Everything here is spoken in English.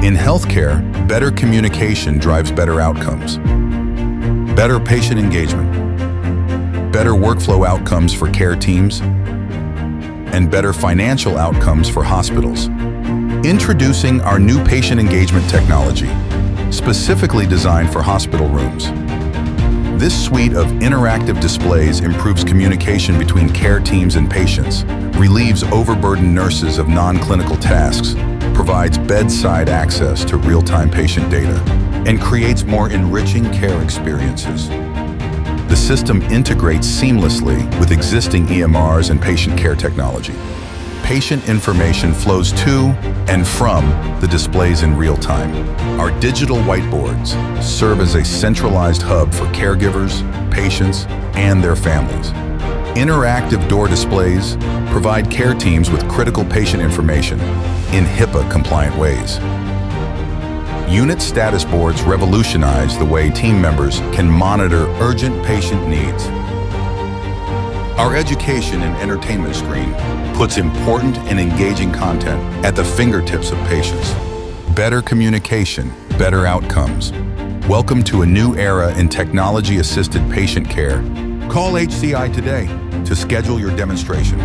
In healthcare, better communication drives better outcomes. Better patient engagement, better workflow outcomes for care teams, and better financial outcomes for hospitals. Introducing our new patient engagement technology, specifically designed for hospital rooms. This suite of interactive displays improves communication between care teams and patients, relieves overburdened nurses of non-clinical tasks, provides bedside access to real-time patient data, and creates more enriching care experiences. The system integrates seamlessly with existing EMRs and patient care technology. Patient information flows to and from the displays in real time. Our digital whiteboards serve as a centralized hub for caregivers, patients, and their families. Interactive door displays provide care teams with critical patient information in HIPAA-compliant ways. Unit status boards revolutionize the way team members can monitor urgent patient needs. Our education and entertainment screen puts important and engaging content at the fingertips of patients. Better communication, better outcomes. Welcome to a new era in technology-assisted patient care. Call HCI today to schedule your demonstration.